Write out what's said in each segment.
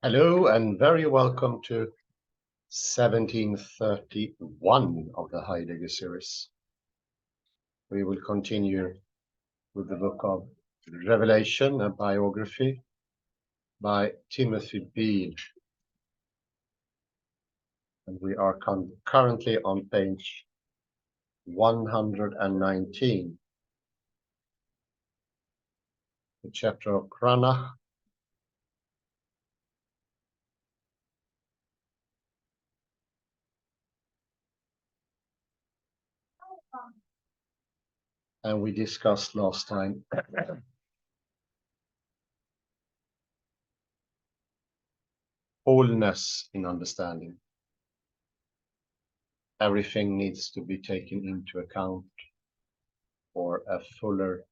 Hello and very welcome to 1731 of the Heidegger series. We will continue with the book of Revelation, a biography by Timothy Beale. And we are currently on page 119, the chapter of Cranach. And we discussed last time wholeness in understanding. Everything needs to be taken into account for a fuller,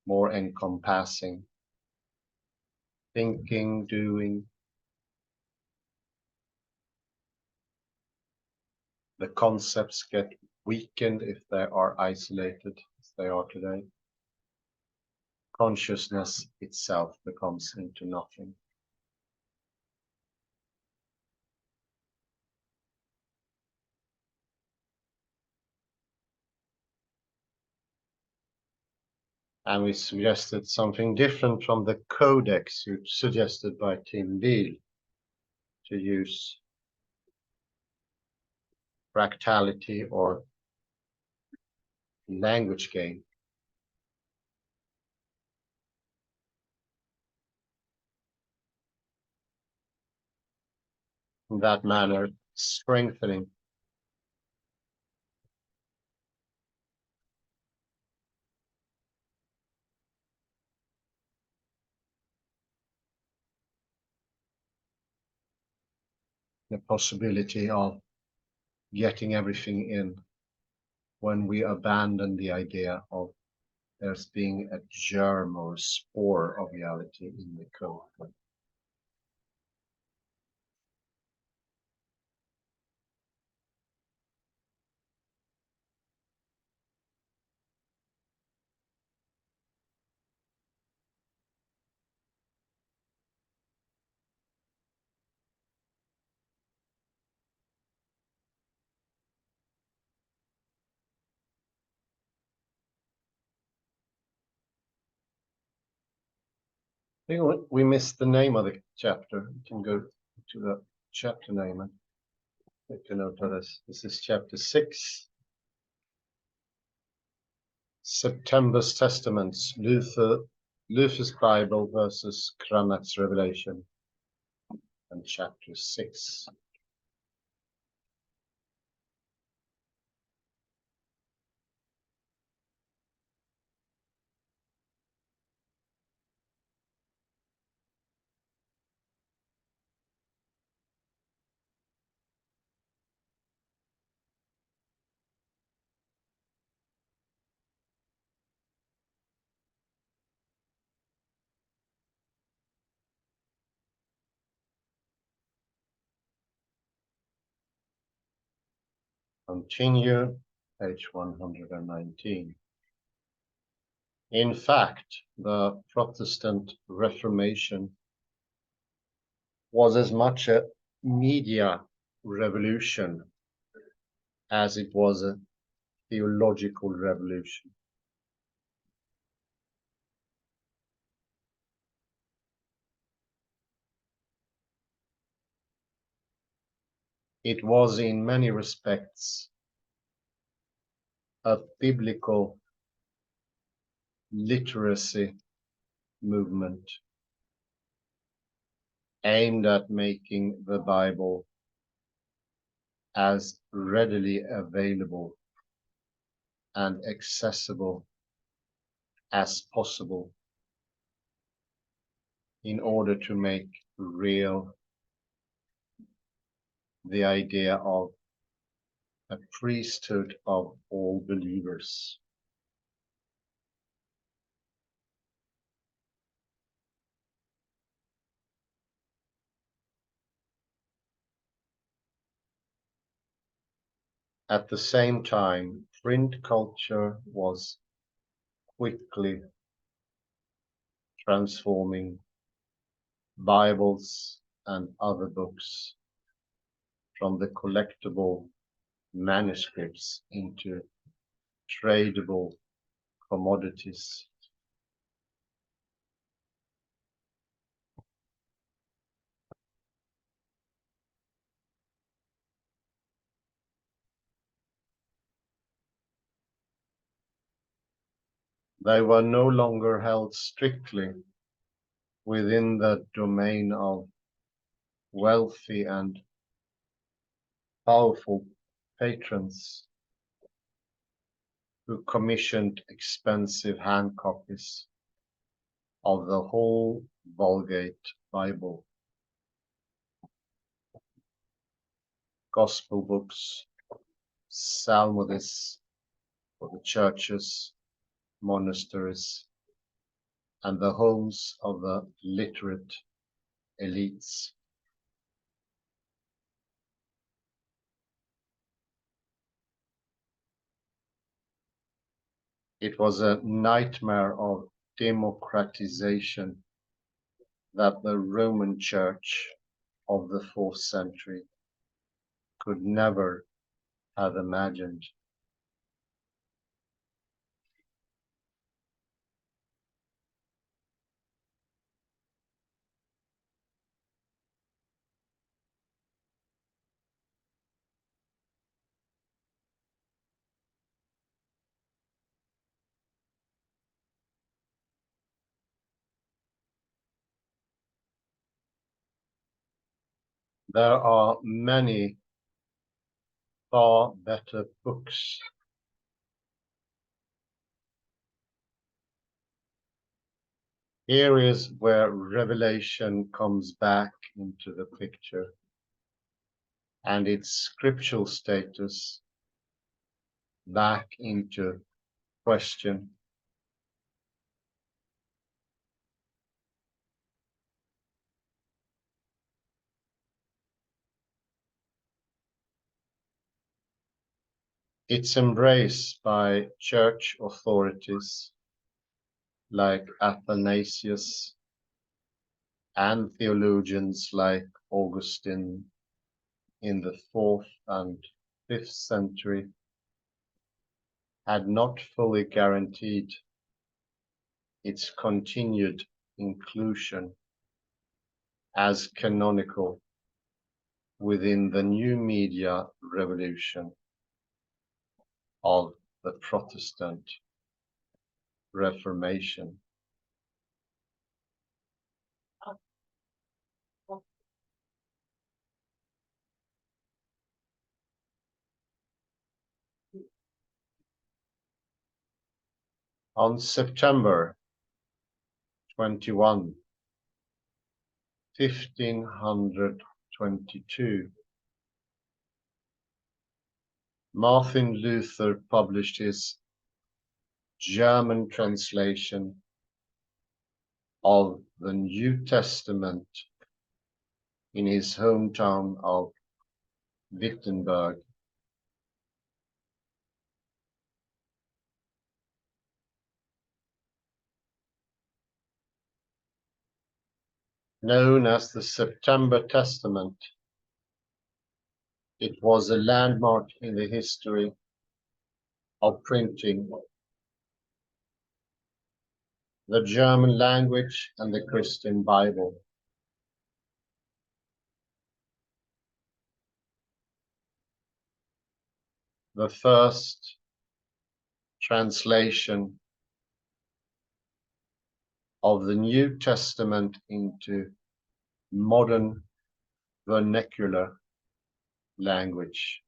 more encompassing thinking, doing. The concepts get weakened if they are isolated, as they are today. Consciousness itself becomes into nothing. And we suggested something different from the codex suggested by Tim Beale, to use fractality or language game. In that manner, strengthening the possibility of getting everything in when we abandon the idea of there's being a germ or a spore of reality in the code. I think we missed the name of the chapter. We can go to the chapter name and take a note of this. This is chapter 6. September's Testaments, Luther's Bible versus Cranach's Revelation, and chapter 6. Continue, page 119. In fact, the Protestant Reformation was as much a media revolution as it was a theological revolution. It was in many respects a biblical literacy movement aimed at making the Bible as readily available and accessible as possible in order to make real the idea of a priesthood of all believers. At the same time, print culture was quickly transforming Bibles and other books from the collectible manuscripts into tradable commodities. They were no longer held strictly within the domain of wealthy and powerful patrons who commissioned expensive hand copies of the whole Vulgate Bible, gospel books, psalmodists for the churches, monasteries, and the homes of the literate elites. It was a nightmare of democratization that the Roman Church of the 4th century could never have imagined. There are many far better books. Here is where revelation comes back into the picture and its scriptural status back into question. Its embrace by church authorities like Athanasius and theologians like Augustine in the 4th and 5th century had not fully guaranteed its continued inclusion as canonical within the new media revolution of the Protestant Reformation. On September 21, 1522, Martin Luther published his German translation of the New Testament in his hometown of Wittenberg. Known as the September Testament, it was a landmark in the history of printing, the German language, and the Christian Bible. The first translation of the New Testament into modern vernacular language.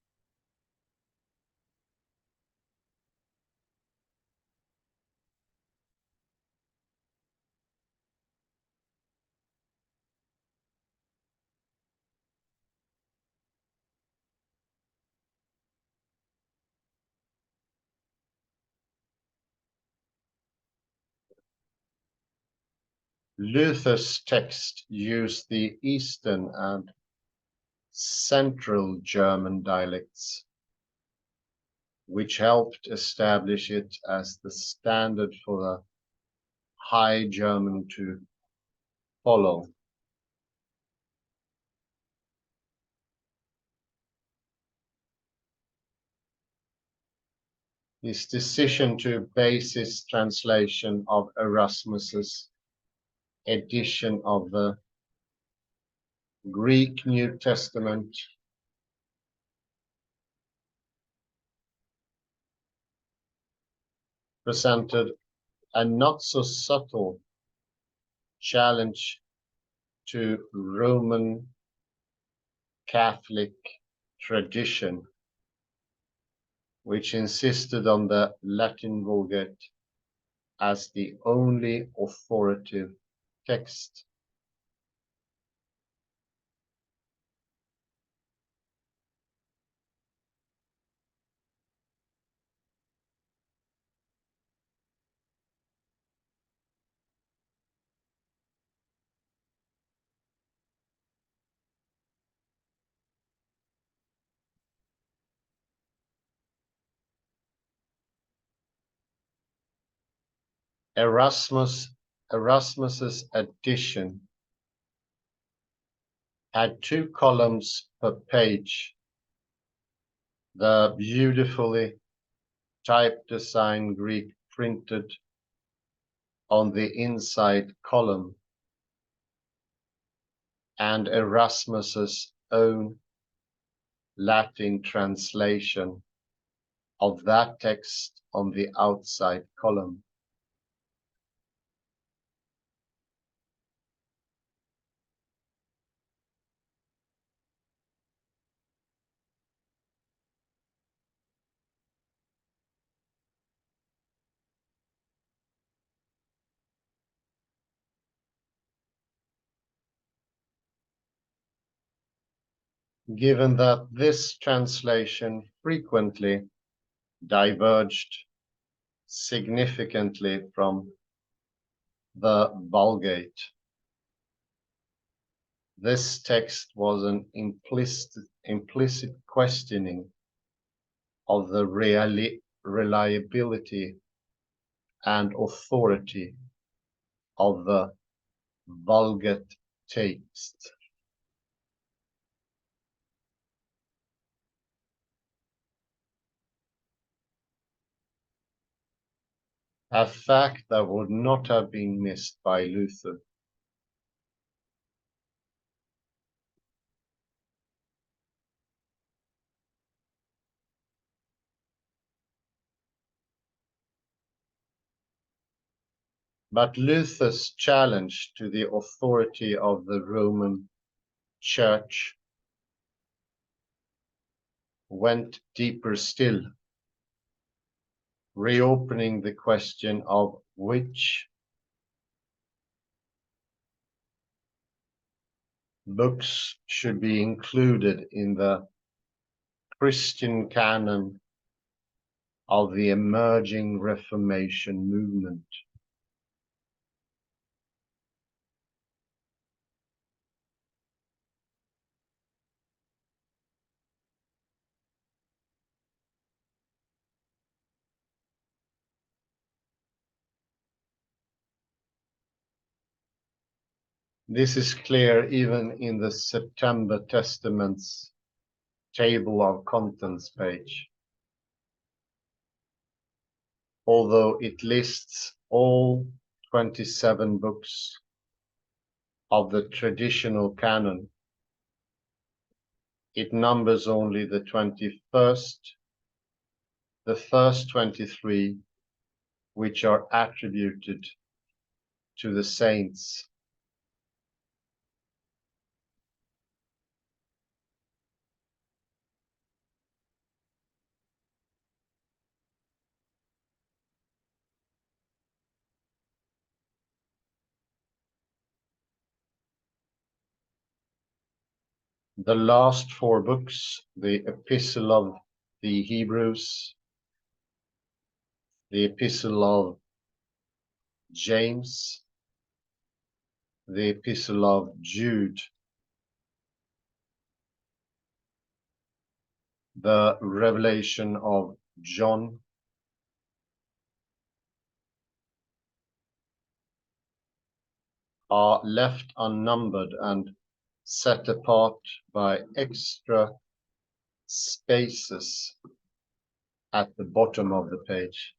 Luther's text used the Eastern and Central German dialects, which helped establish it as the standard for the High German to follow. His decision to base his translation of Erasmus's edition of the Greek New Testament presented a not so subtle challenge to Roman Catholic tradition, which insisted on the Latin Vulgate as the only authoritative text. Erasmus's edition had 2 columns per page. The beautifully type design Greek printed on the inside column, and Erasmus's own Latin translation of that text on the outside column. Given that this translation frequently diverged significantly from the Vulgate, this text was an implicit questioning of the reliability and authority of the Vulgate text. A fact that would not have been missed by Luther. But Luther's challenge to the authority of the Roman Church went deeper still, reopening the question of which books should be included in the Christian canon of the emerging Reformation movement. This is clear even in the September Testament's table of contents page. Although it lists all 27 books of the traditional canon, it numbers only the 21st, the first 23, which are attributed to the saints. The last 4 books, the Epistle of the Hebrews, the Epistle of James, the Epistle of Jude, the Revelation of John, are left unnumbered and set apart by extra spaces at the bottom of the page.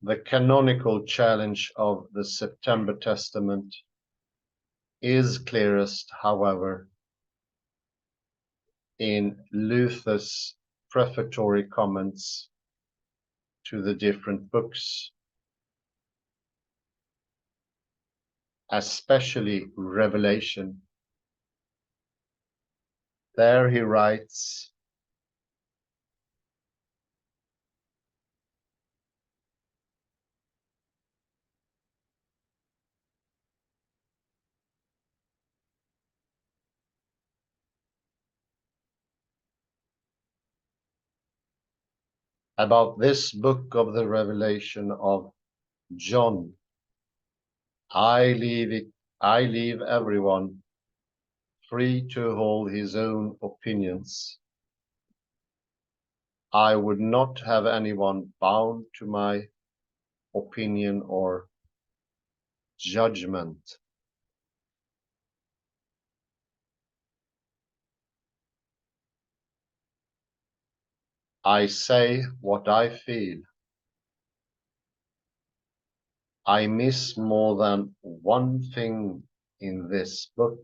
The canonical challenge of the September Testament is clearest, however, in Luther's prefatory comments to the different books, especially Revelation. There he writes, about this book of the Revelation of John, I leave everyone free to hold his own opinions. I would not have anyone bound to my opinion or judgment. I say what I feel. I miss more than one thing in this book,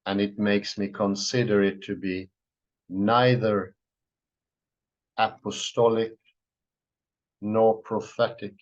and it makes me consider it to be neither apostolic nor prophetic.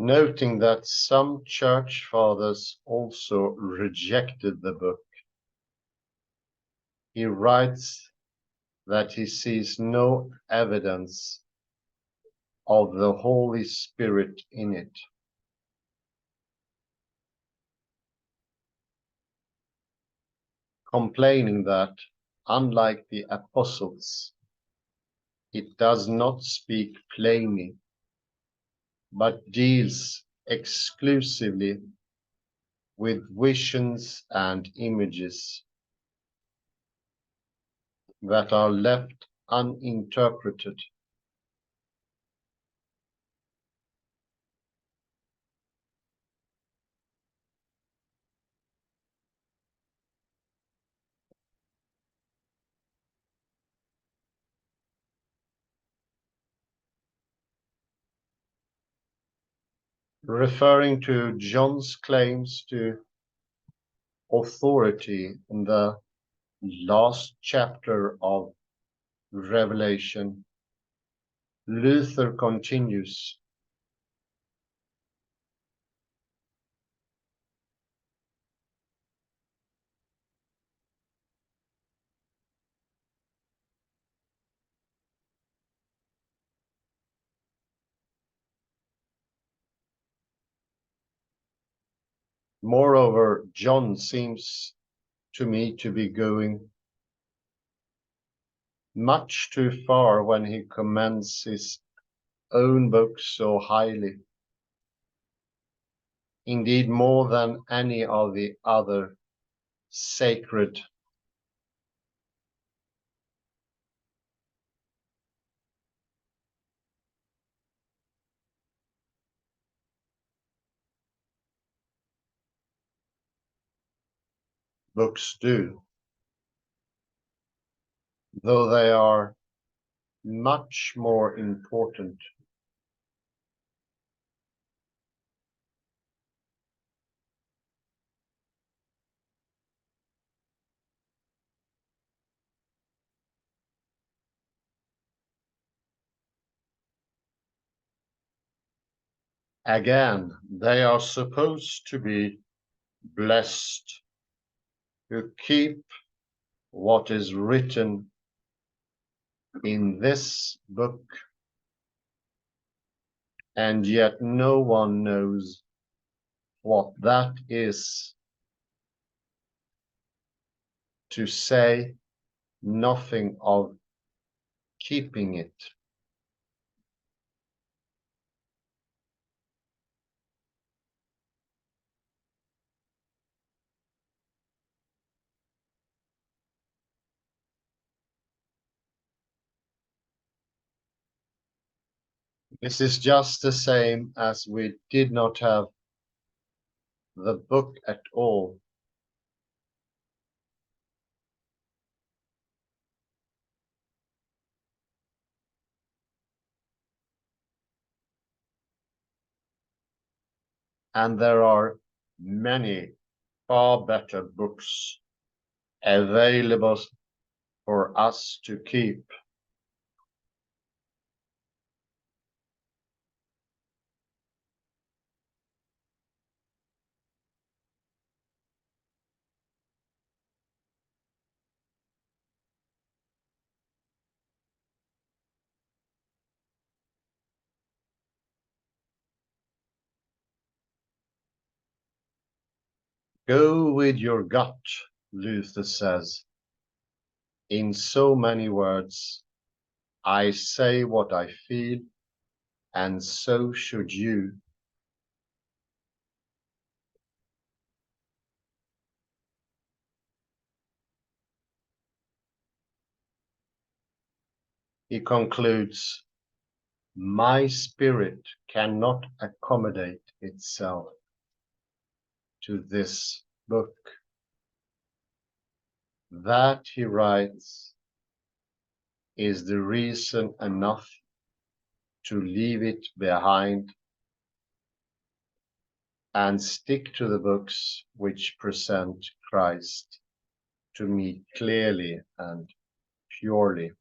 Noting that some church fathers also rejected the book, he writes that he sees no evidence of the Holy Spirit in it. Complaining that, unlike the apostles, it does not speak plainly, but deals exclusively with visions and images that are left uninterpreted. Referring to John's claims to authority in the last chapter of Revelation, Luther continues, moreover, John seems to me to be going much too far when he commends his own book so highly, indeed more than any of the other sacred books do, though they are much more important. Again, they are supposed to be blessed who keep what is written in this book, and yet no one knows what that is. To say nothing of keeping it. This is just the same as we did not have the book at all. And there are many far better books available for us to keep. Go with your gut, Luther says. In so many words, I say what I feel, and so should you. He concludes, my spirit cannot accommodate itself to this book. That, he writes, is the reason enough to leave it behind and stick to the books which present Christ to me clearly and purely.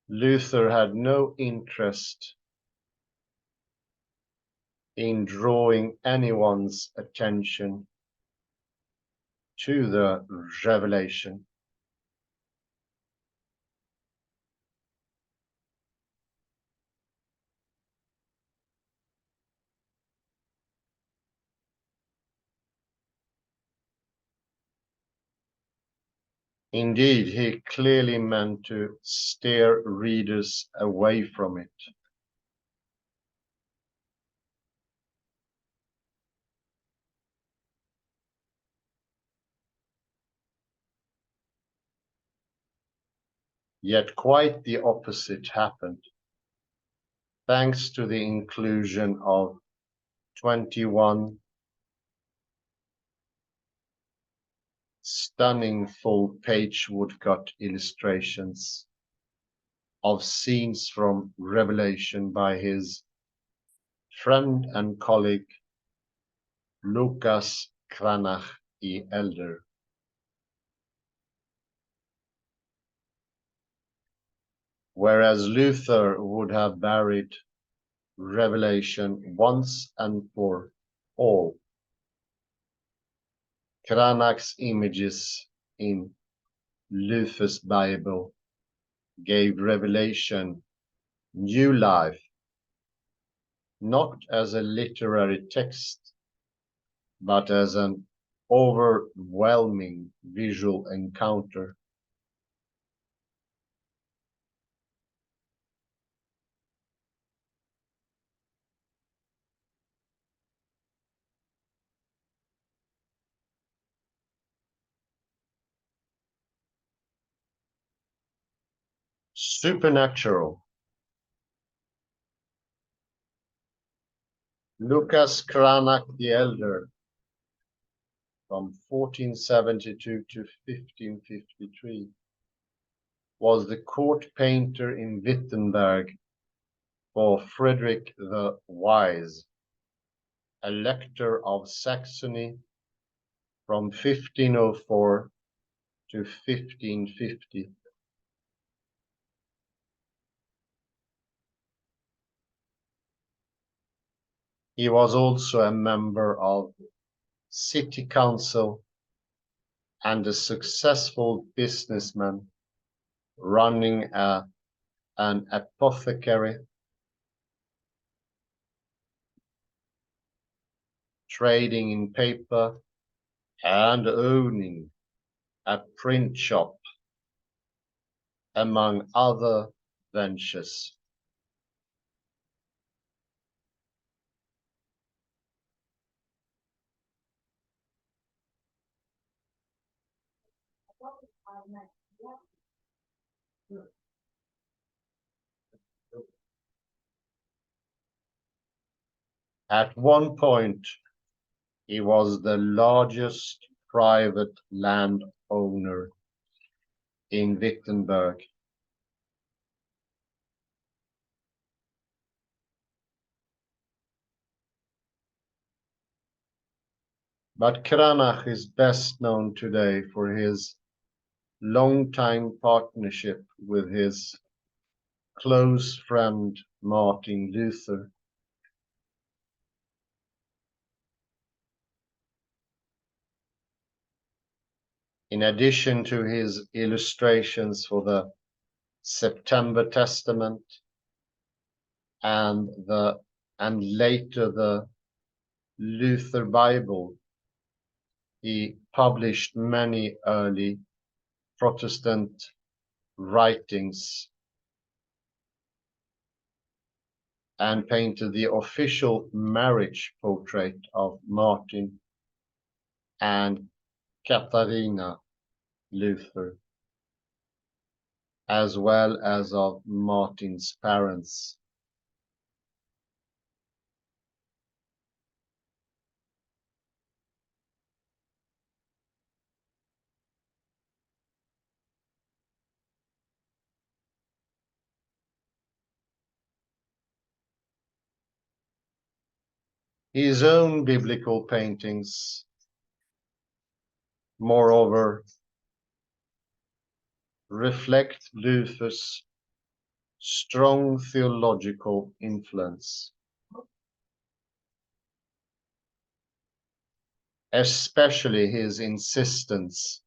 Luther had no interest in drawing anyone's attention to the revelation. Indeed, he clearly meant to steer readers away from it. Yet quite the opposite happened, thanks to the inclusion of 21 stunning full-page woodcut illustrations of scenes from Revelation by his friend and colleague Lucas Cranach the Elder. Whereas Luther would have buried Revelation once and for all, Cranach's images in Luther's Bible gave Revelation new life, not as a literary text, but as an overwhelming visual encounter. Supernatural. Lucas Cranach the Elder, from 1472 to 1553, was the court painter in Wittenberg for Frederick the Wise, Elector of Saxony from 1504 to 1550. He was also a member of city council and a successful businessman running an apothecary, trading in paper, and owning a print shop, among other ventures. At one point, he was the largest private landowner in Wittenberg. But Cranach is best known today for his long-time partnership with his close friend Martin Luther. In addition to his illustrations for the September Testament and later the Luther Bible, he published many early Protestant writings and painted the official marriage portrait of Martin and Katharina Luther, as well as of Martin's parents. His own biblical paintings, moreover, reflect Luther's strong theological influence, especially his insistence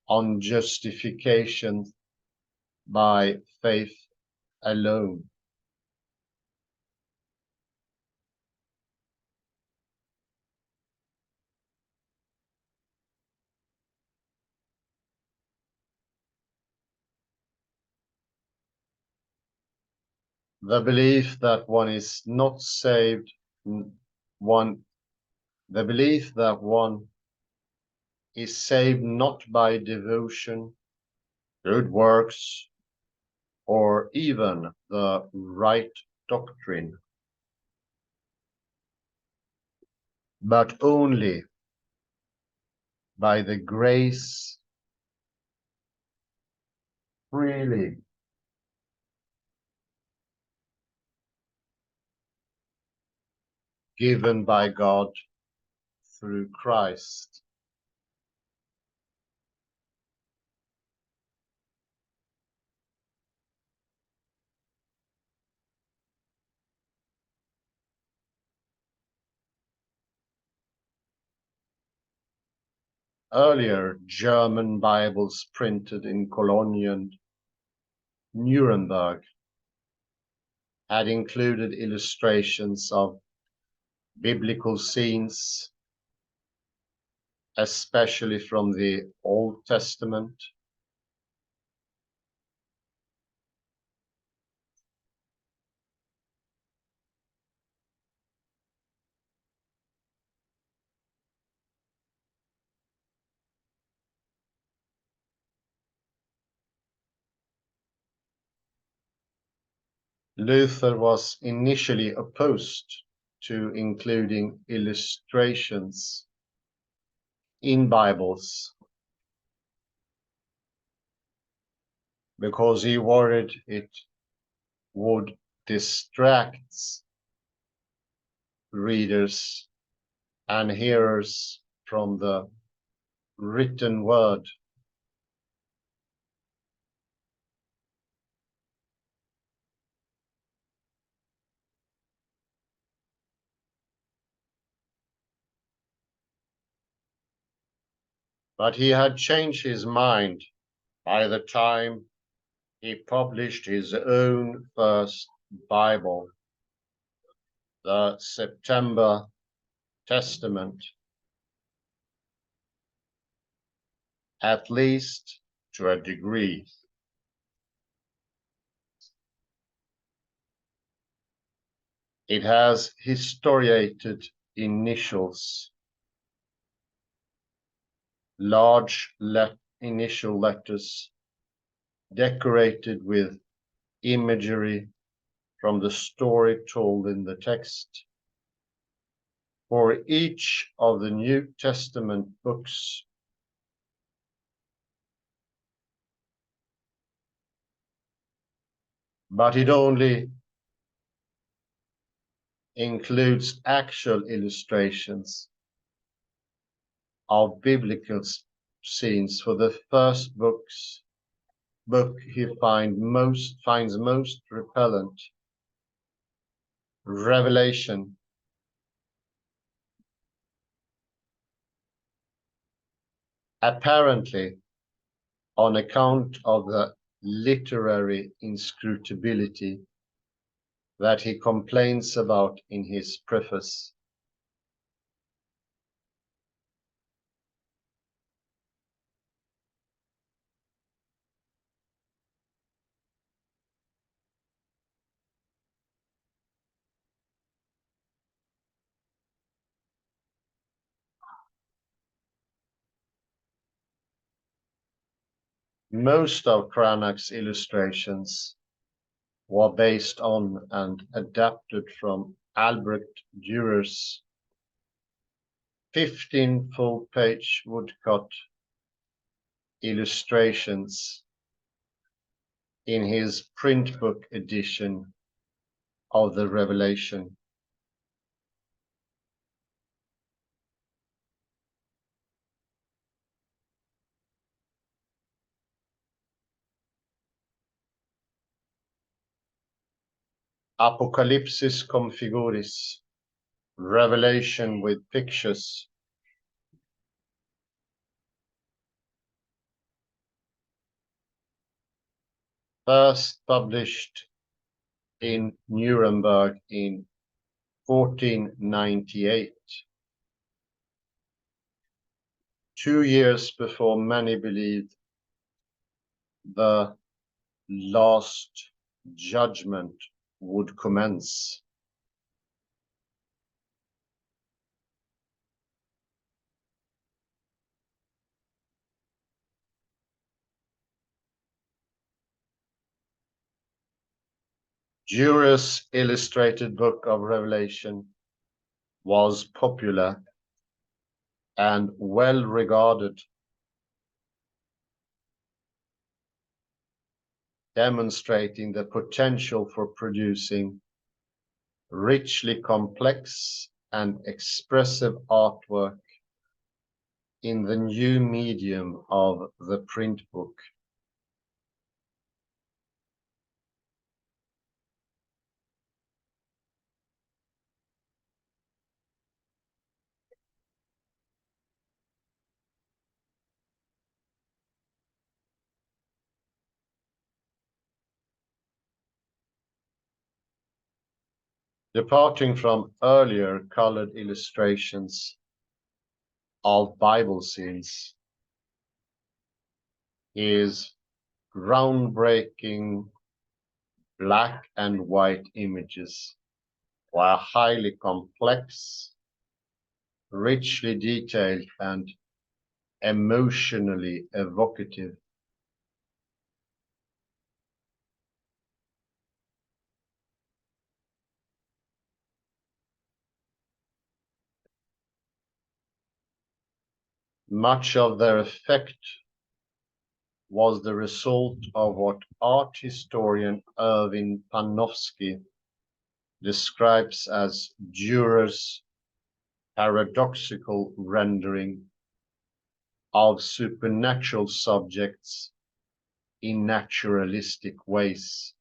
on justification by faith alone. The belief that one is not saved, one, the belief that one is saved not by devotion, good works, or even the right doctrine, but only by the grace freely given by God through Christ. Earlier German Bibles printed in Cologne and Nuremberg had included illustrations of biblical scenes, especially from the Old Testament. Luther was initially opposed to including illustrations in Bibles because he worried it would distract readers and hearers from the written word. But he had changed his mind by the time he published his own first Bible, the September Testament, at least to a degree. It has historiated initials, large initial letters decorated with imagery from the story told in the text. For each of the New Testament books, but it only includes actual illustrations of biblical scenes. For the first book he finds most repellent, Revelation, apparently on account of the literary inscrutability that he complains about in his preface. Most of Cranach's illustrations were based on and adapted from Albrecht Dürer's 15 full-page woodcut illustrations in his print book edition of the Revelation. Apocalypsis cum figuris, Revelation with pictures, first published in Nuremberg in 1498, 2 years before many believed the last judgment would commence. Dürer's illustrated book of Revelation was popular and well regarded, demonstrating the potential for producing richly complex and expressive artwork in the new medium of the print book. Departing from earlier colored illustrations of Bible scenes, his groundbreaking black and white images were highly complex, richly detailed, and emotionally evocative. Much of their effect was the result of what art historian Erwin Panofsky describes as Dürer's paradoxical rendering of supernatural subjects in naturalistic ways.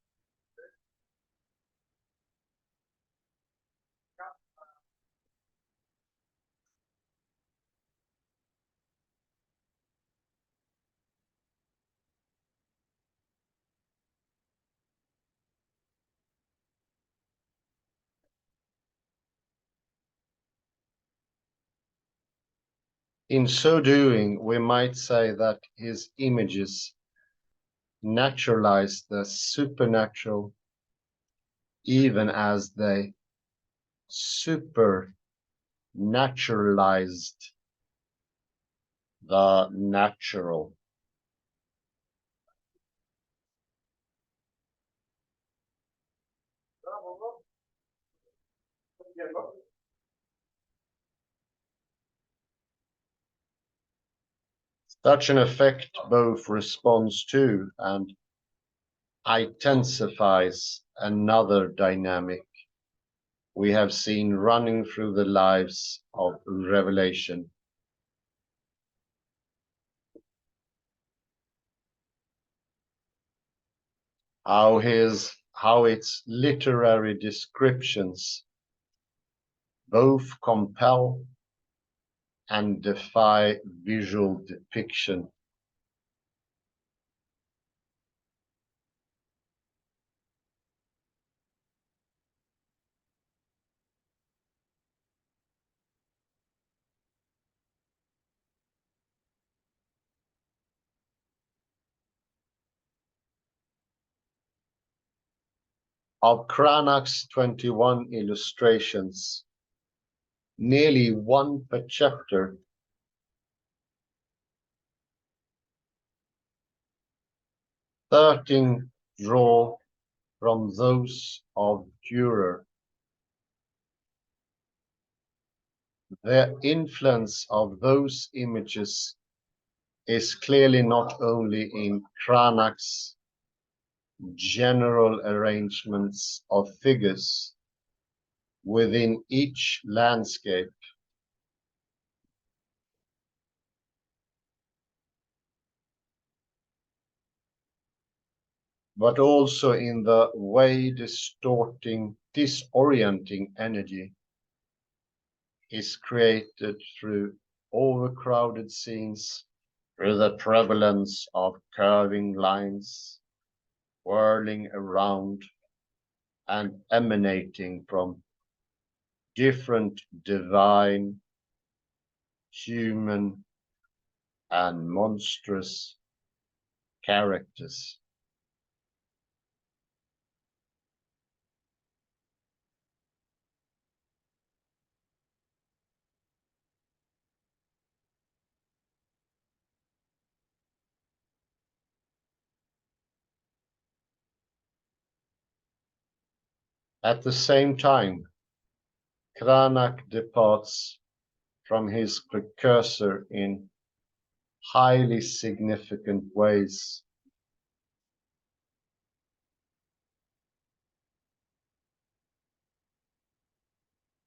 In so doing, we might say that his images naturalize the supernatural even as they supernaturalized the natural. Such an effect both responds to and intensifies another dynamic we have seen running through the lives of Revelation. How its literary descriptions both compel and defy visual depiction. Of Cranach's 21 illustrations, nearly one per chapter, 13 draw from those of Dürer. The influence of those images is clearly not only in Cranach's general arrangements of figures within each landscape, but also in the way disorienting energy is created through overcrowded scenes, through the prevalence of curving lines, whirling around and emanating from different divine, human, and monstrous characters. At the same time, Cranach departs from his precursor in highly significant ways.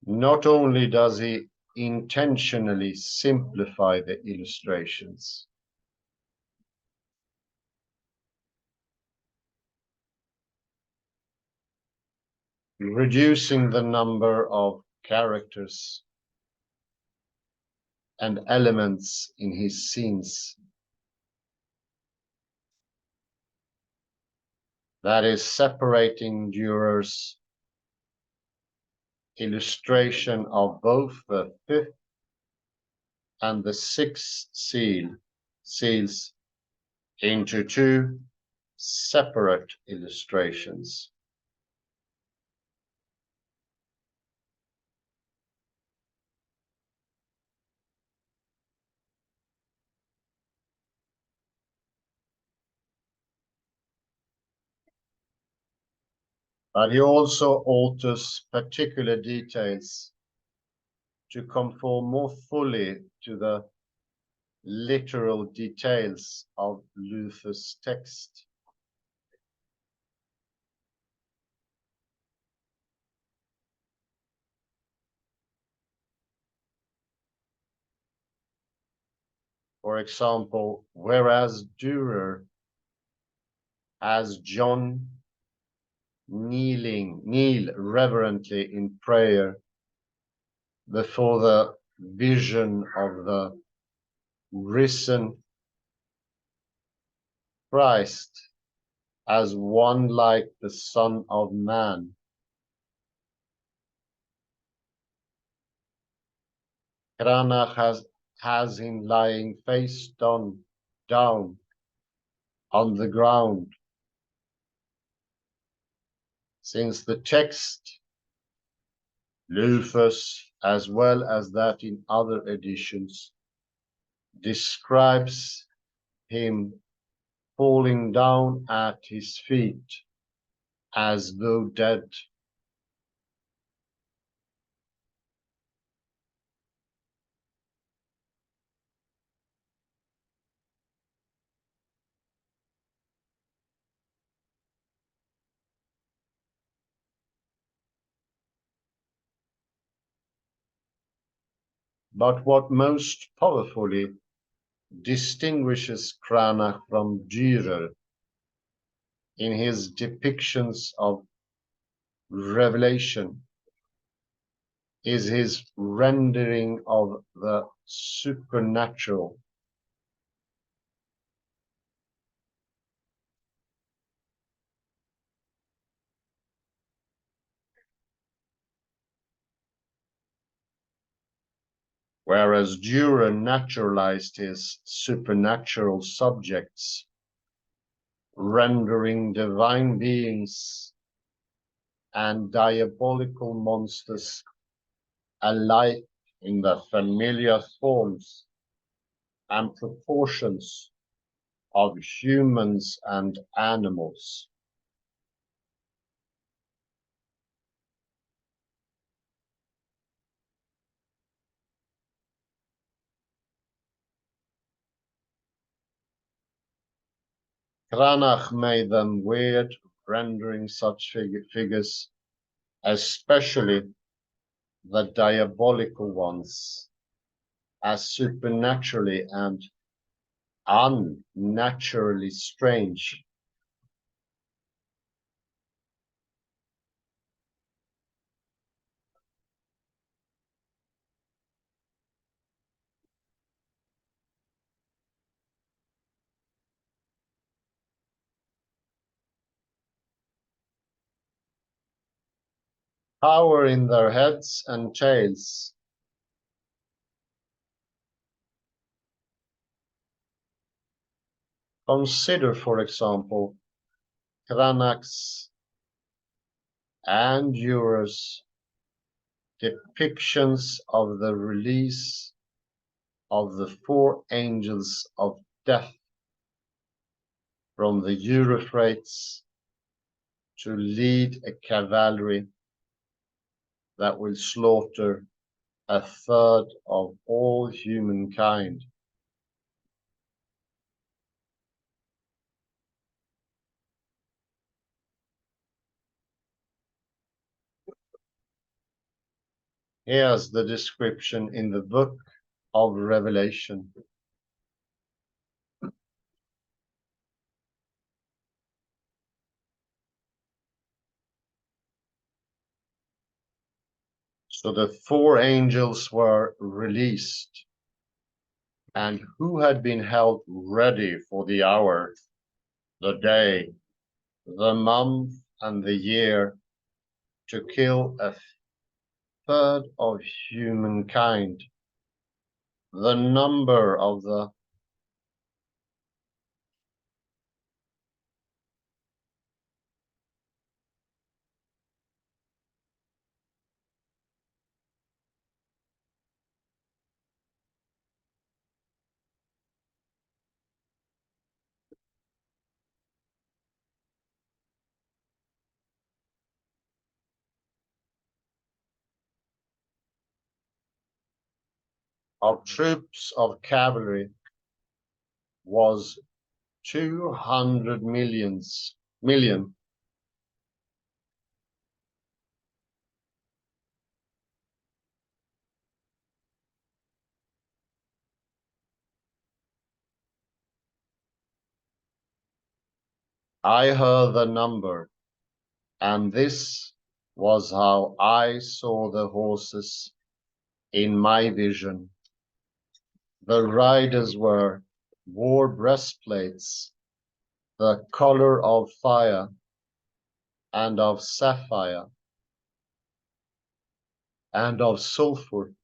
Not only does he intentionally simplify the illustrations, reducing the number of characters and elements in his scenes, that is separating Dürer's illustration of both the fifth and the sixth seals into two separate illustrations. But he also alters particular details to conform more fully to the literal details of Luther's text. For example, whereas Dürer has John kneel reverently in prayer before the vision of the risen Christ as one like the Son of Man. Cranach has him lying face down on the ground, since the text, Lufus, as well as that in other editions, describes him falling down at his feet as though dead. But what most powerfully distinguishes Cranach from Dürer in his depictions of revelation is his rendering of the supernatural. Whereas Dürer naturalized his supernatural subjects, rendering divine beings and diabolical monsters alike in the familiar forms and proportions of humans and animals. Cranach made them weird, rendering such figures, especially the diabolical ones, as supernaturally and unnaturally strange. Power in their heads and tails. Consider, for example, Cranach's and Dürer's depictions of the release of the four angels of death from the Euphrates to lead a cavalry that will slaughter a third of all humankind. Here's the description in the book of Revelation. So the four angels were released, and who had been held ready for the hour, the day, the month, and the year, to kill a third of humankind. The number of the of troops of cavalry was 200 million. I heard the number, and this was how I saw the horses in my vision. The riders wore breastplates, the color of fire and of sapphire and of sulfur.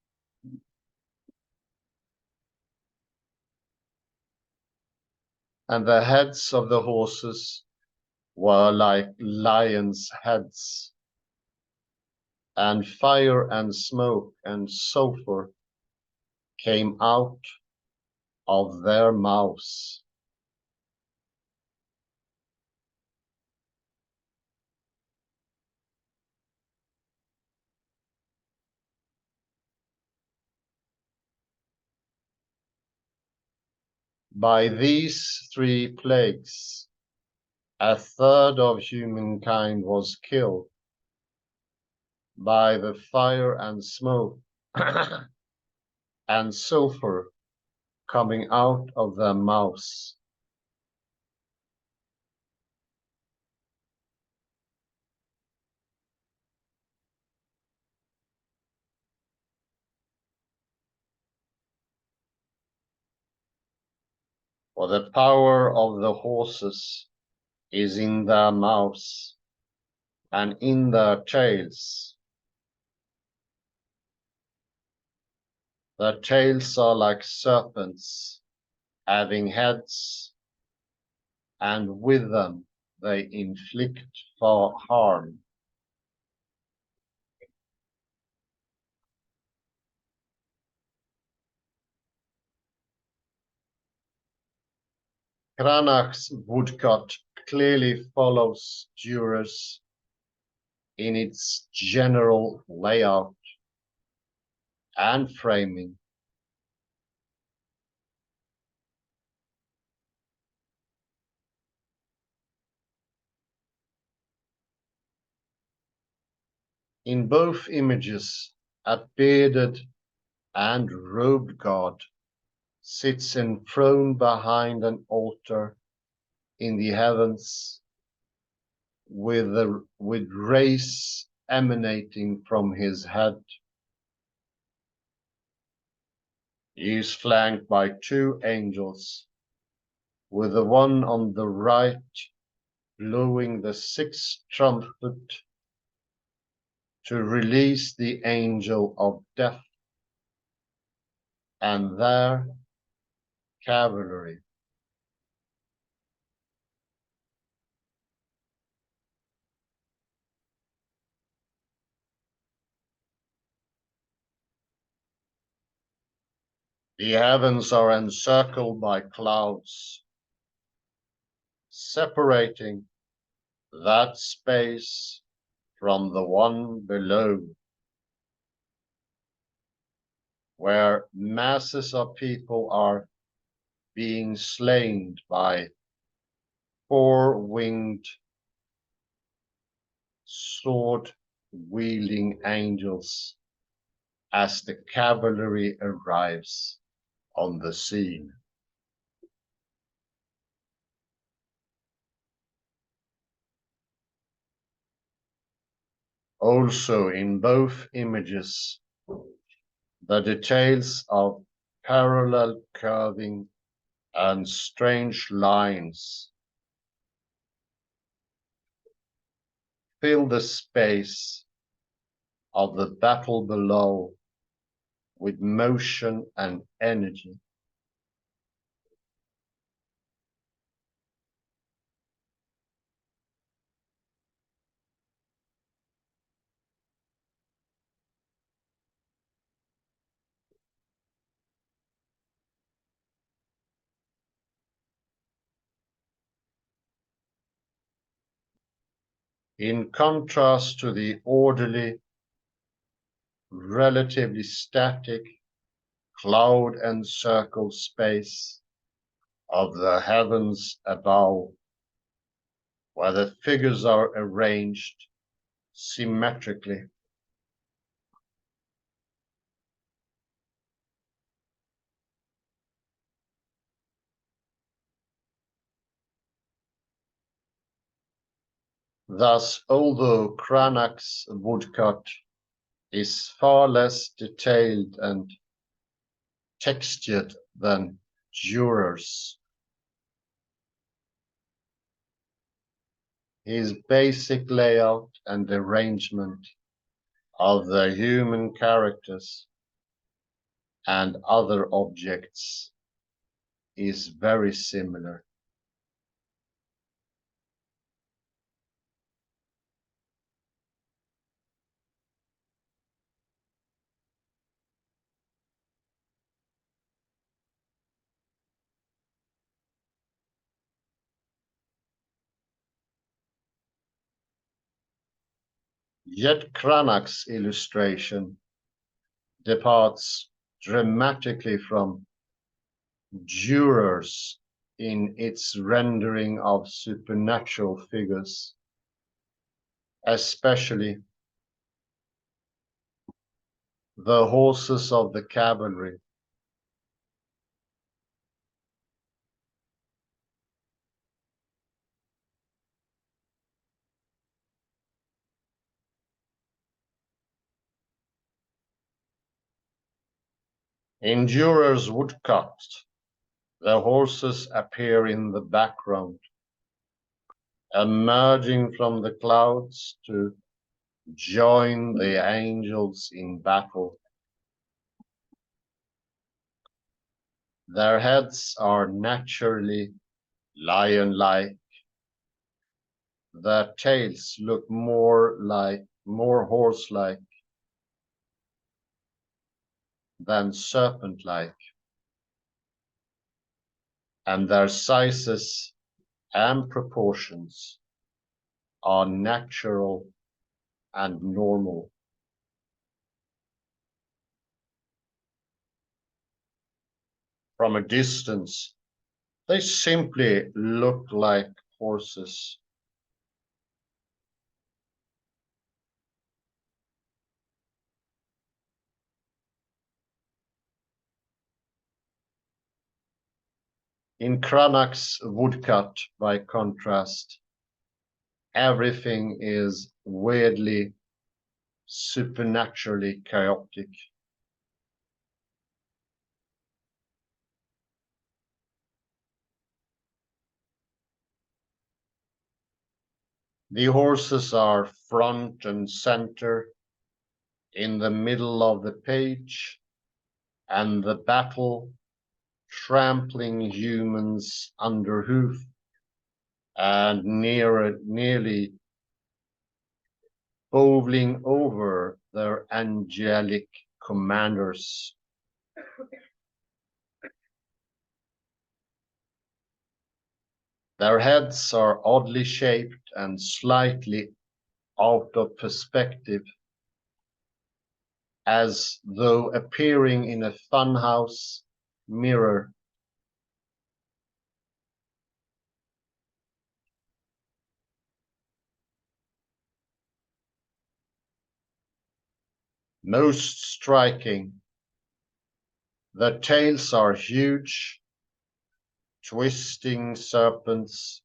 and the heads of the horses were like lions' heads, and fire and smoke and sulphur came out of their mouths. By these three plagues, a third of humankind was killed by the fire and smoke and sulphur coming out of their mouths. For the power of the horses is in their mouths and in their tails. Their tails are like serpents, having heads, and with them they inflict harm. Cranach's woodcut clearly follows Dürer's in its general layout and framing. In both images, a bearded and robed god sits enthroned behind an altar in the heavens with rays emanating from his head. He is flanked by two angels, with the one on the right blowing the sixth trumpet to release the angel of death, and their cavalry. The heavens are encircled by clouds, separating that space from the one below, where masses of people are being slain by four-winged, sword-wielding angels as the cavalry arrives on the scene. Also, in both images, the details of parallel curving and strange lines fill the space of the battle below with motion and energy. In contrast to the orderly, relatively static, cloud-encircled space of the heavens above, where the figures are arranged symmetrically. Thus, although Cranach's woodcut is far less detailed and textured than Dürer's, his basic layout and arrangement of the human characters and other objects is very similar. Yet Cranach's illustration departs dramatically from Dürer's in its rendering of supernatural figures, especially the horses of the cavalry. In Dürer's woodcut, the horses appear in the background, emerging from the clouds to join the angels in battle. Their heads are naturally lion-like. Their tails look more horse-like than serpent-like, and their sizes and proportions are natural and normal. From a distance, they simply look like horses. In Cranach's woodcut, by contrast, everything is weirdly, supernaturally chaotic. The horses are front and center in the middle of the page, and the battle trampling humans under hoof and nearly bowling over their angelic commanders. Their heads are oddly shaped and slightly out of perspective, as though appearing in a funhouse mirror. Most striking, the tails are huge, twisting serpents,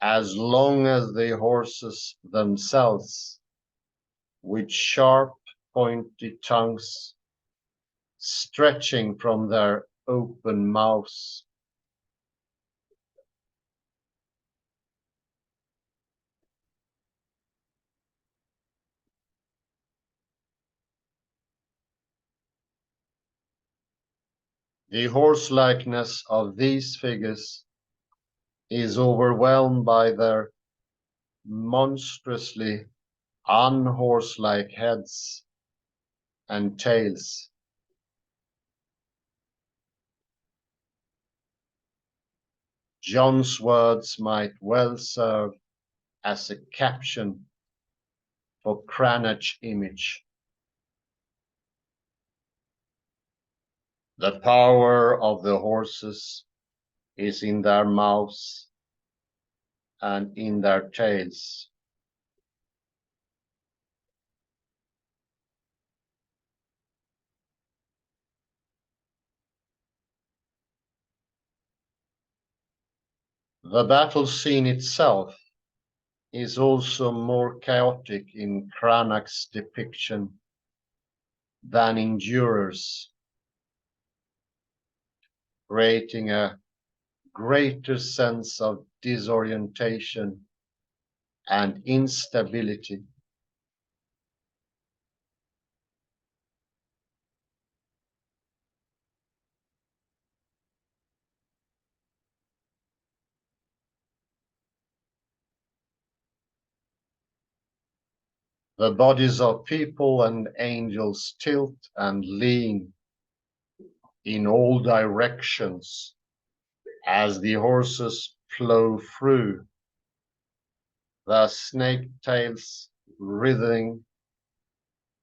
as long as the horses themselves, with sharp, pointed tongues stretching from their open mouths. The horse-likeness of these figures is overwhelmed by their monstrously unhorse-like heads and tails. John's words might well serve as a caption for Cranach's image. The power of the horses is in their mouths and in their tails. The battle scene itself is also more chaotic in Cranach's depiction than in Dürer's, creating a greater sense of disorientation and instability. The bodies of people and angels tilt and lean in all directions as the horses plow through. Their snake tails writhing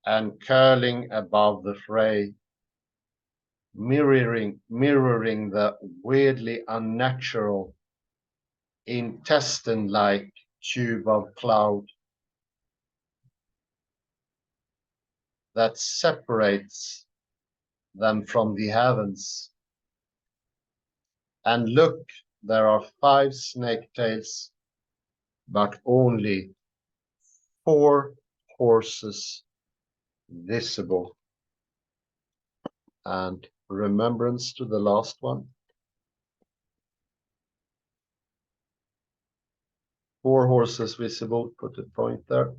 and curling above the fray, mirroring the weirdly unnatural intestine-like tube of cloud that separates them from the heavens. And look, there are 5 snake tails, but only 4 horses visible. And remembrance to the last one. 4 horses visible, put a point there.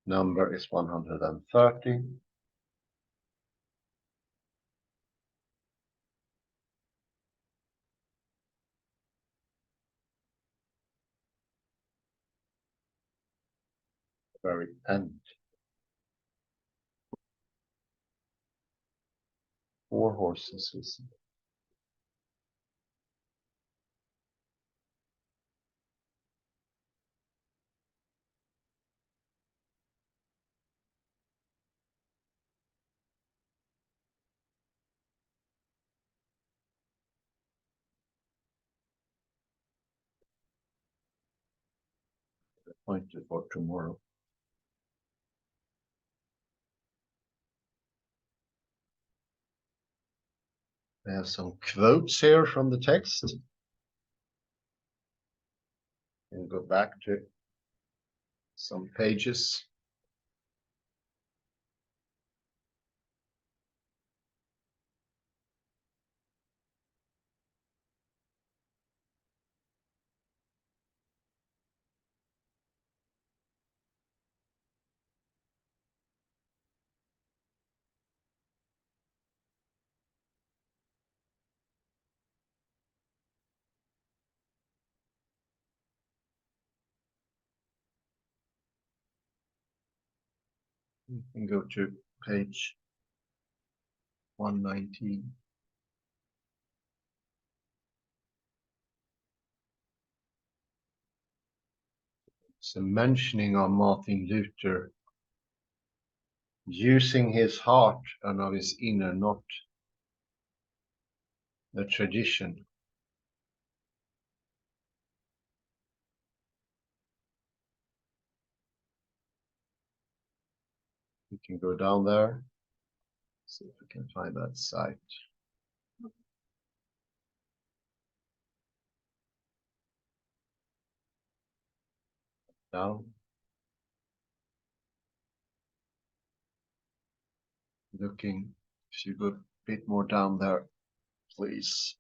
Number is 130. Very end. 4 horses visible. Pointed for tomorrow. I have some quotes here from the text. And go back to some pages. You can go to page 119. It's a mentioning of Martin Luther using his heart and of his inner, not the tradition. We can go down there, see if we can find that site. Down. Looking, if you go a bit more down there, please.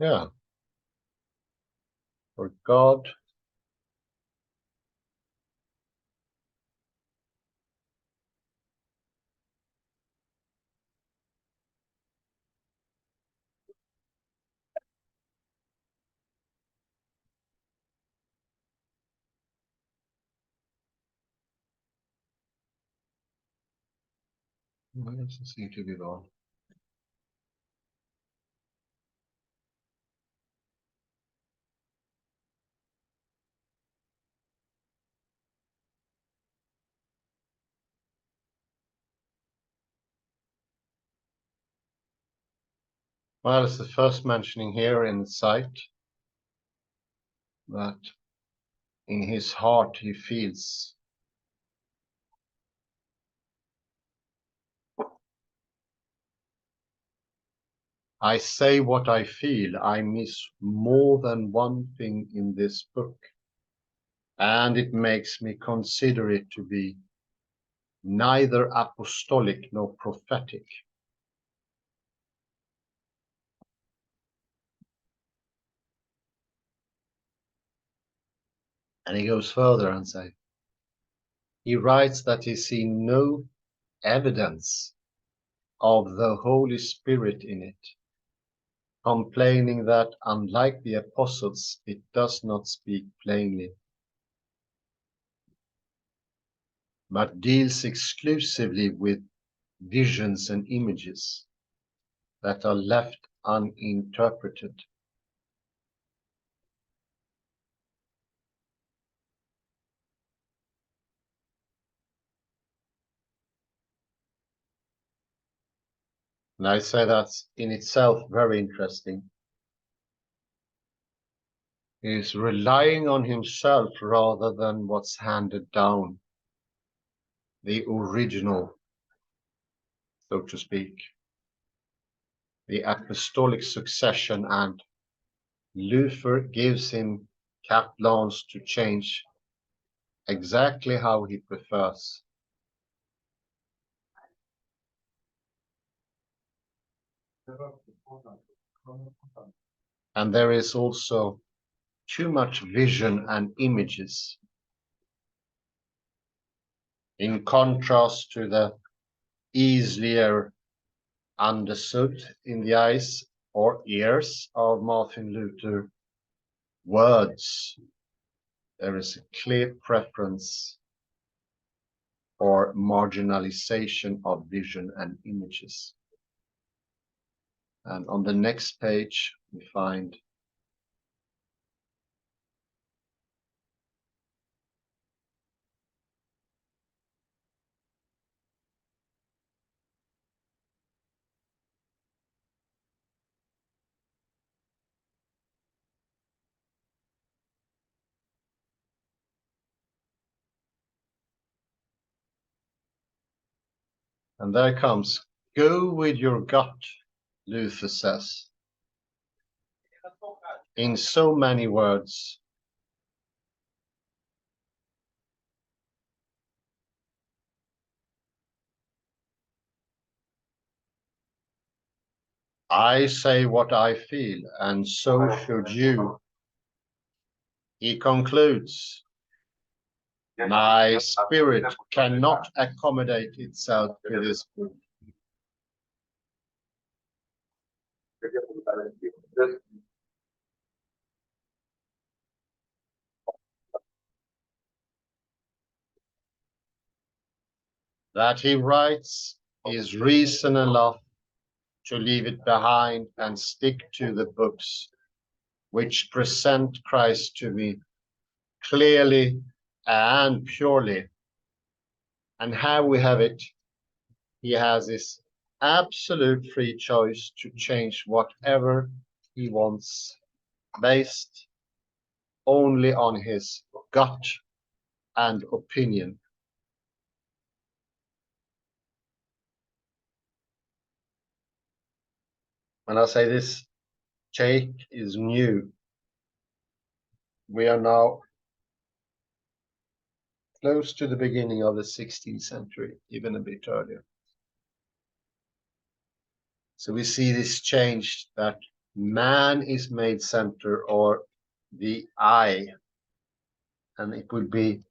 Yeah. For God, well, doesn't seem to be gone. Well, it's the first mentioning here in the site that in his heart he feels I say what I feel. I miss more than one thing in this book, and it makes me consider it to be neither apostolic nor prophetic. And he goes further and says, He writes that he sees no evidence of the Holy Spirit in it, complaining that, unlike the apostles, it does not speak plainly, but deals exclusively with visions and images that are left uninterpreted. And I say that's in itself very interesting. He is relying on himself rather than what's handed down, the original, so to speak, the apostolic succession, and Luther gives him carte blanche to change exactly how he prefers. And there is also too much vision and images, in contrast to the easier understood in the eyes or ears of Martin Luther words. There is a clear preference for marginalization of vision and images. And on the next page, we find and there comes, go with your gut, Luther says, in so many words. I say what I feel, and so should you. He concludes, my spirit cannot accommodate itself to this book. That he writes is reason enough to leave it behind and stick to the books which present Christ to me clearly and purely. And how we have it, he has his absolute free choice to change whatever he wants based only on his gut and opinion. When I say this take is new, we are now close to the beginning of the 16th century, even a bit earlier. So we see this change that man is made center, or the I, and it would be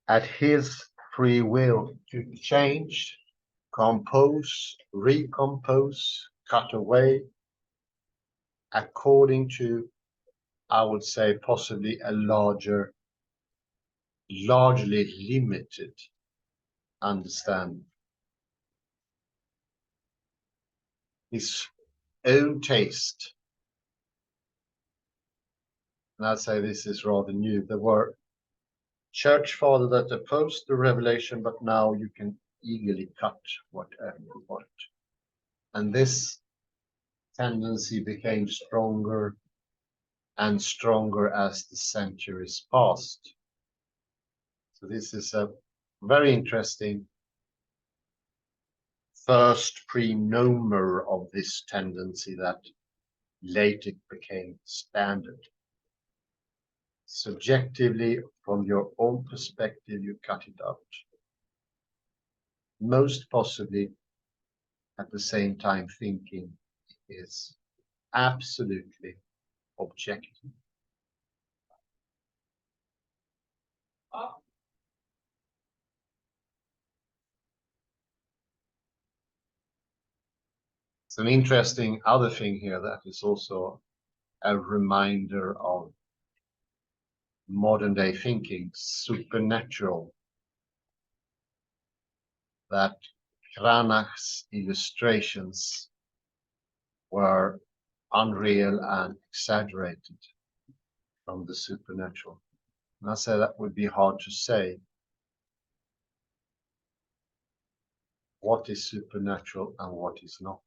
at his free will to change, compose, recompose, cut away, according to, I would say, possibly a largely limited understanding. His own taste. And I'd say this is rather new. There were church fathers that opposed the revelation, but now you can eagerly cut whatever you want. And this tendency became stronger and stronger as the centuries passed. So this is a very interesting first prenomer of this tendency that later became standard. Subjectively, from your own perspective, you cut it out. Most possibly, at the same time, thinking it is absolutely objective. It's an interesting other thing here that is also a reminder of modern day thinking, supernatural, that Cranach's illustrations were unreal and exaggerated from the supernatural. And I say that would be hard to say. What is supernatural and what is not?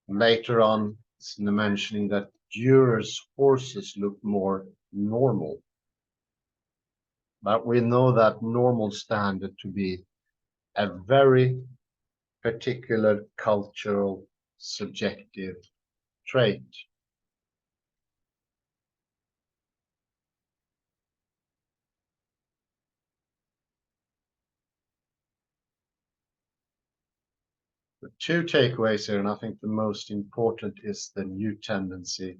Later on, it's mentioning that Dürer's horses look more normal. But we know that normal standard to be a very particular cultural subjective trait. The two takeaways here, and I think the most important is the new tendency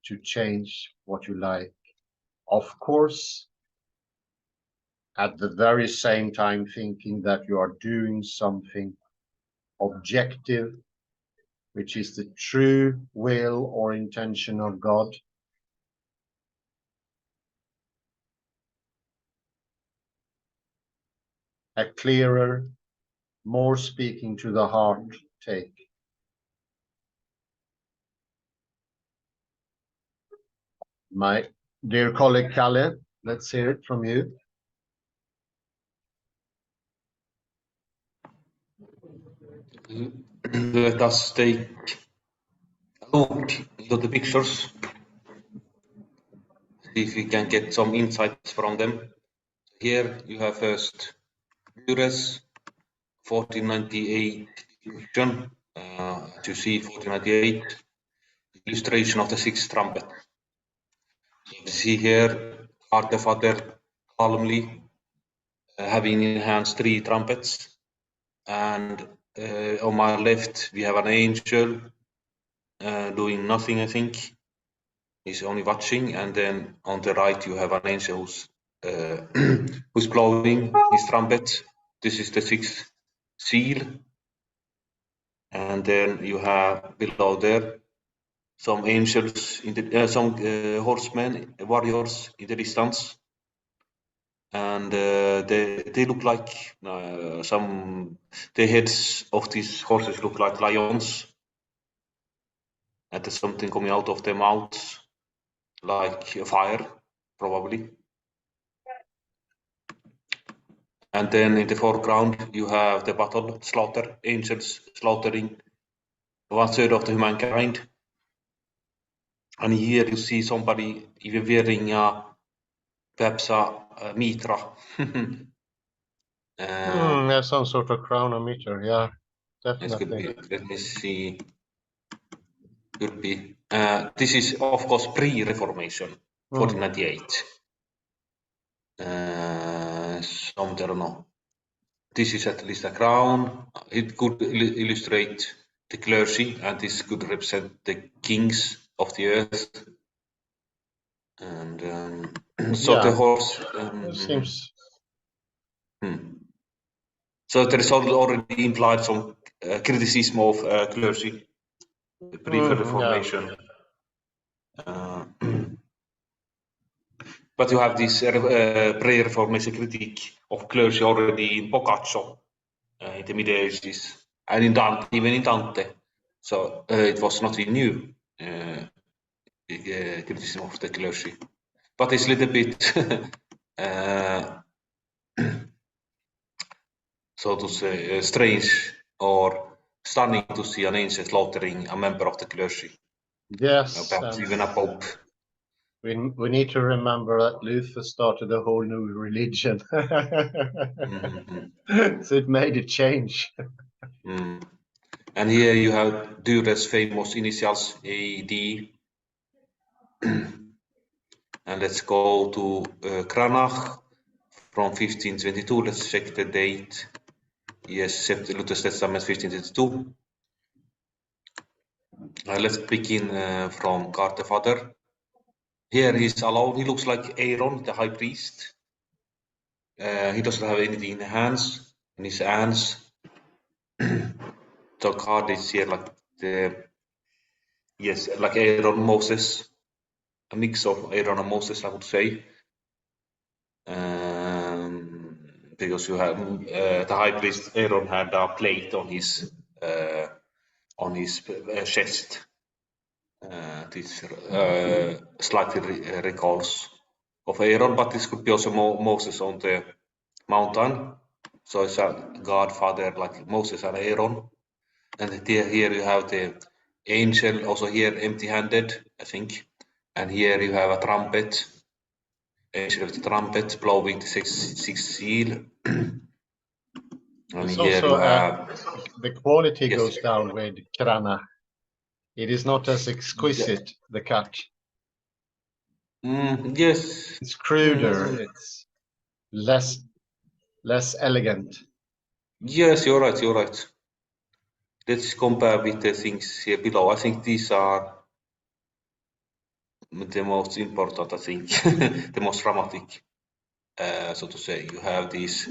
to change what you like. Of course, at the very same time thinking that you are doing something objective, which is the true will or intention of God. A clearer, more speaking to the heart take. My dear colleague Kalle, let's hear it from you. Let us take a look into the pictures, see if we can get some insights from them. Here you have first Dürer's 1498 depiction, to see 1498 illustration of the sixth trumpet. You see here the Father calmly having in hands 3 trumpets, and on my left we have an angel doing nothing, I think. He's only watching, and then on the right you have an angel who's blowing his trumpet. This is the 6th seal, and then you have below there some angels in the some horsemen, warriors in the distance, and they look like the heads of these horses look like lions, and there's something coming out of their mouths like a fire, probably. And then in the foreground you have the battle, slaughter, angels slaughtering 1/3 of the humankind. And here you see somebody even wearing perhaps a mitra. There's some sort of crown or meter, yeah, definitely. Let me see. Could be. This is of course pre-Reformation, 1498. Some don't know. This is at least a crown. It could illustrate the clergy, and this could represent the kings of the earth. And so yeah, the horse seems. So there is already implied some criticism of clergy, pre-Reformation. Yeah. But you have this pre-Reformation critique of clergy already in Boccaccio in the Middle Ages, and in Dante, even in Dante. So it was not really new criticism of the clergy, but it's a little bit so to say strange or stunning to see an angel slaughtering a member of the clergy. Yes, perhaps even a pope. We need to remember that Luther started a whole new religion. So it made a change. And here you have Dürer's famous initials AD. And let's go to Cranach from 1522. Let's check the date. Yes, Luther's Testament 1522. Let's begin from God the Father. Here he's alone. He looks like Aaron, the high priest. He doesn't have anything in his hands. So God is here like like Aaron, Moses, a mix of Aaron and Moses, I would say. Because you have the high priest Aaron had a plate on his chest. This slightly recalls of Aaron, but this could be also Moses on the mountain. So it's a godfather like Moses and Aaron. And here you have the angel also here empty-handed, I think. And here you have a trumpet, angel with the trumpet blowing the sixth seal. And It's here you also have the quality yes. goes down with Krana. It is not as exquisite, the cut. Yes. It's cruder. It's less elegant. Yes, you're right. You're right. Let's compare with the things here below. I think these are the most important. I think the most dramatic. So to say, you have these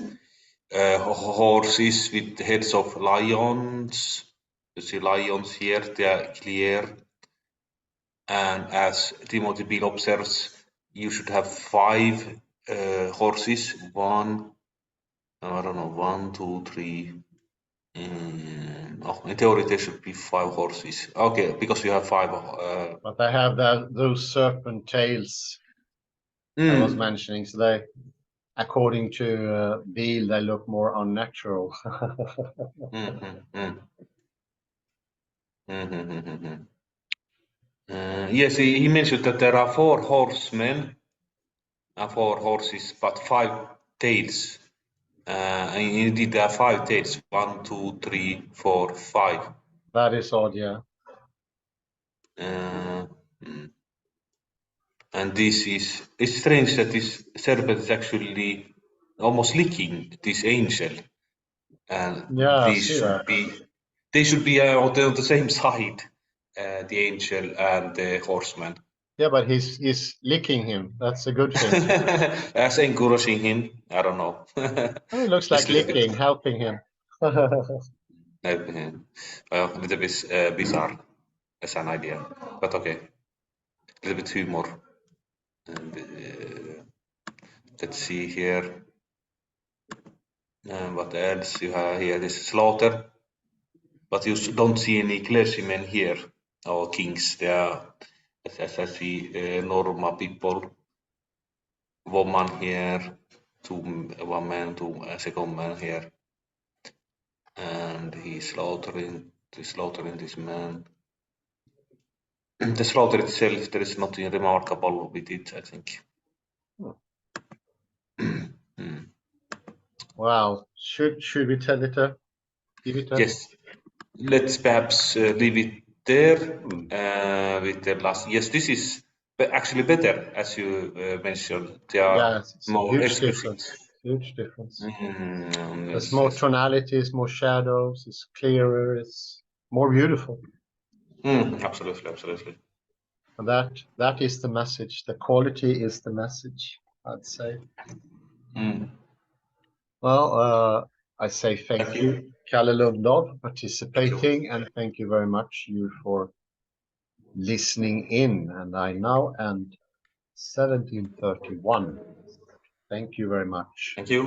horses with heads of lions. You see lions here. They are clear. And as Timothy Beale observes, you should have 5 horses. One, I don't know, 1, 2, 3. Oh, in theory, there should be 5 horses. Okay, because you have 5. But I have those serpent tails I was mentioning. So they, according to Beale, they look more unnatural. Yes, he mentioned that there are 4 horsemen and 4 horses, but 5 tails. And indeed, there are 5 tails. 1, 2, 3, 4, 5. That is odd, yeah. And this is, it's strange that this serpent is actually almost licking this angel. And Yeah, I see that. they should be on the same side, the angel and the horseman. Yeah, but he's licking him. That's a good thing. As encouraging him, I don't know. Oh, it looks like Just a little licking, bit, helping him. a little bit bizarre as an idea, but okay. A little bit humor. And let's see here. What else you have here? This slaughter, but you don't see any clergymen here or kings. They are, as I see, normal people. Woman here, 1 man, 2 second man here, and he's slaughtering this man. The slaughter itself, there is nothing remarkable with it, I think. Wow. Should we tell it a give it a Yes, let's perhaps leave it there with the last. Yes, this is actually better, as you mentioned. They are it's a more huge exquisite. difference. Huge difference. There's Yes, more yes. tonalities, more shadows, it's clearer, it's more beautiful. Absolutely, absolutely. And that is the message. The quality is the message, I'd say. Well, I say thank you, Kalle Lundblad, for participating, and thank you very much you for listening in. And I now end 1731. Thank you very much. Thank you.